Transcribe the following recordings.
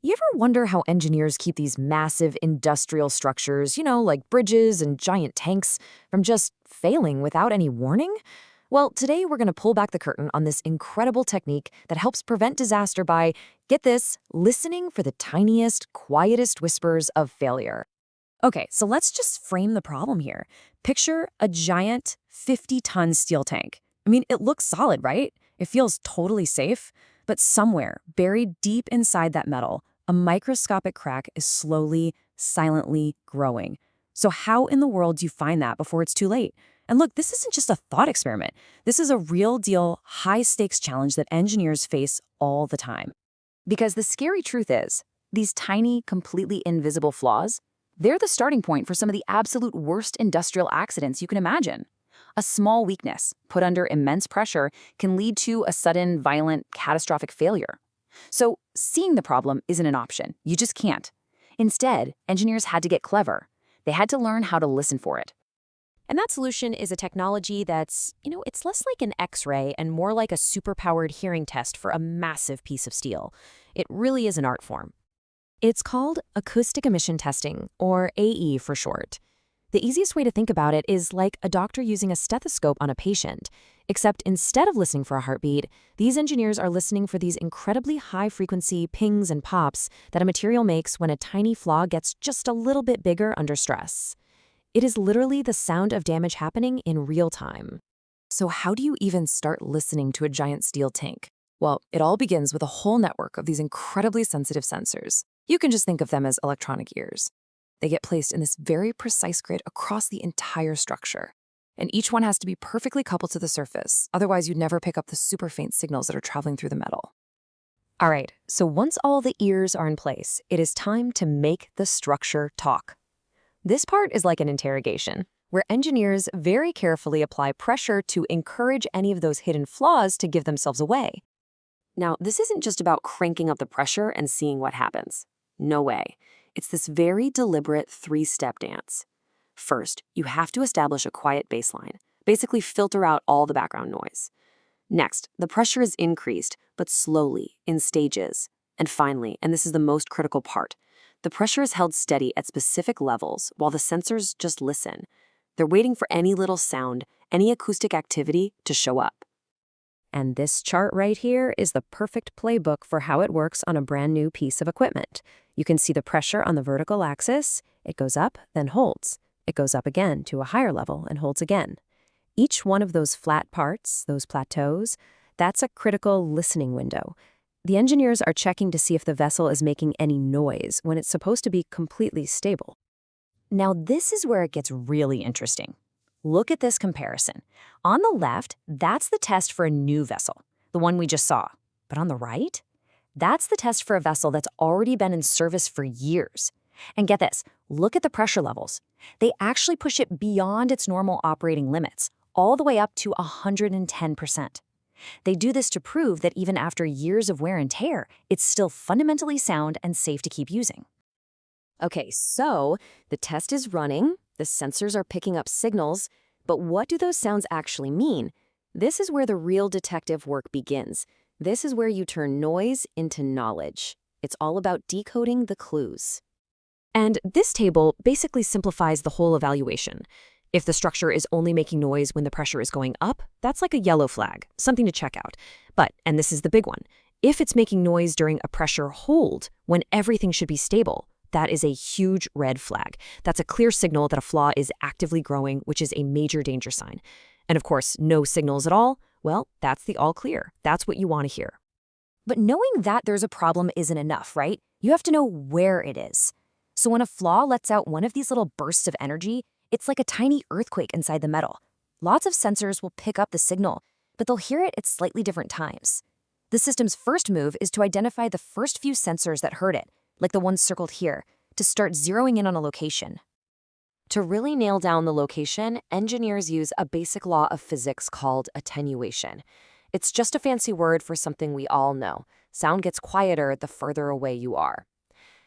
You ever wonder how engineers keep these massive industrial structures, like bridges and giant tanks, from just failing without any warning? Well, today we're going to pull back the curtain on this incredible technique that helps prevent disaster by, get this, listening for the tiniest, quietest whispers of failure. Okay, so let's just frame the problem here. Picture a giant 50-ton steel tank. I mean, it looks solid, right? It feels totally safe. But somewhere, buried deep inside that metal, a microscopic crack is slowly, silently growing. So how in the world do you find that before it's too late? And look, this isn't just a thought experiment. This is a real deal, high-stakes challenge that engineers face all the time. Because the scary truth is, these tiny, completely invisible flaws, they're the starting point for some of the absolute worst industrial accidents you can imagine. A small weakness, put under immense pressure, can lead to a sudden, violent, catastrophic failure. So, seeing the problem isn't an option. You just can't. Instead, engineers had to get clever. They had to learn how to listen for it. And that solution is a technology that's, it's less like an X-ray and more like a superpowered hearing test for a massive piece of steel. It really is an art form. It's called acoustic emission testing, or AE for short. The easiest way to think about it is like a doctor using a stethoscope on a patient, except instead of listening for a heartbeat, these engineers are listening for these incredibly high-frequency pings and pops that a material makes when a tiny flaw gets just a little bit bigger under stress. It is literally the sound of damage happening in real time. So how do you even start listening to a giant steel tank? Well, it all begins with a whole network of these incredibly sensitive sensors. You can just think of them as electronic ears. They get placed in this very precise grid across the entire structure. And each one has to be perfectly coupled to the surface, otherwise you'd never pick up the super faint signals that are traveling through the metal. All right, so once all the ears are in place, it is time to make the structure talk. This part is like an interrogation, where engineers very carefully apply pressure to encourage any of those hidden flaws to give themselves away. Now, this isn't just about cranking up the pressure and seeing what happens. No way. It's this very deliberate three-step dance. First, you have to establish a quiet baseline, basically filter out all the background noise. Next, the pressure is increased, but slowly, in stages. And finally, and this is the most critical part, the pressure is held steady at specific levels while the sensors just listen. They're waiting for any little sound, any acoustic activity to show up. And this chart right here is the perfect playbook for how it works on a brand new piece of equipment. You can see the pressure on the vertical axis. It goes up, then holds. It goes up again to a higher level and holds again. Each one of those flat parts, those plateaus, that's a critical listening window. The engineers are checking to see if the vessel is making any noise when it's supposed to be completely stable. Now, this is where it gets really interesting. Look at this comparison. On the left, that's the test for a new vessel, the one we just saw. But on the right, that's the test for a vessel that's already been in service for years. And get this, look at the pressure levels. They actually push it beyond its normal operating limits, all the way up to 110%. They do this to prove that even after years of wear and tear, it's still fundamentally sound and safe to keep using. Okay, so the test is running, the sensors are picking up signals, but what do those sounds actually mean? This is where the real detective work begins. This is where you turn noise into knowledge. It's all about decoding the clues. And this table basically simplifies the whole evaluation. If the structure is only making noise when the pressure is going up, that's like a yellow flag, something to check out. But, and this is the big one, if it's making noise during a pressure hold, when everything should be stable, that is a huge red flag. That's a clear signal that a flaw is actively growing, which is a major danger sign. And of course, no signals at all, well, that's the all clear. That's what you want to hear. But knowing that there's a problem isn't enough, right? You have to know where it is. So when a flaw lets out one of these little bursts of energy, it's like a tiny earthquake inside the metal. Lots of sensors will pick up the signal, but they'll hear it at slightly different times. The system's first move is to identify the first few sensors that heard it, like the ones circled here, to start zeroing in on a location. To really nail down the location, engineers use a basic law of physics called attenuation. It's just a fancy word for something we all know. Sound gets quieter the further away you are.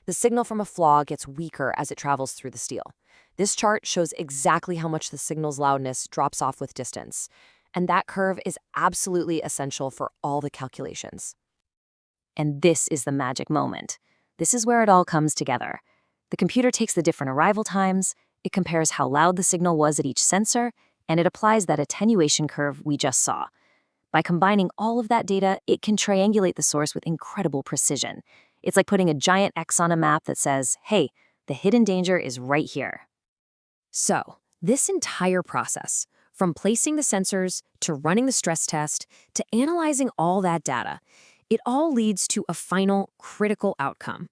The signal from a flaw gets weaker as it travels through the steel. This chart shows exactly how much the signal's loudness drops off with distance. And that curve is absolutely essential for all the calculations. And this is the magic moment. This is where it all comes together. The computer takes the different arrival times, it compares how loud the signal was at each sensor, and it applies that attenuation curve we just saw. By combining all of that data, it can triangulate the source with incredible precision. It's like putting a giant X on a map that says, hey, the hidden danger is right here. So, this entire process, from placing the sensors to running the stress test to analyzing all that data, it all leads to a final critical outcome,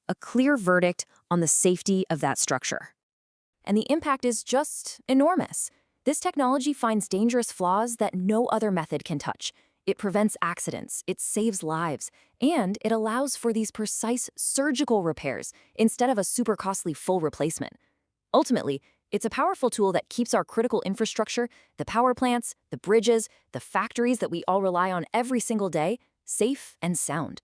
a clear verdict on the safety of that structure. And the impact is just enormous. This technology finds dangerous flaws that no other method can touch. It prevents accidents, it saves lives, and it allows for these precise surgical repairs instead of a super costly full replacement. Ultimately, it's a powerful tool that keeps our critical infrastructure, the power plants, the bridges, the factories that we all rely on every single day, safe and sound.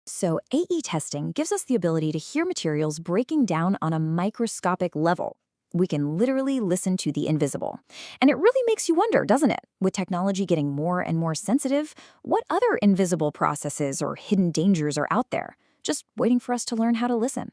So AE testing gives us the ability to hear materials breaking down on a microscopic level. We can literally listen to the invisible. And it really makes you wonder, doesn't it? With technology getting more and more sensitive, what other invisible processes or hidden dangers are out there, just waiting for us to learn how to listen?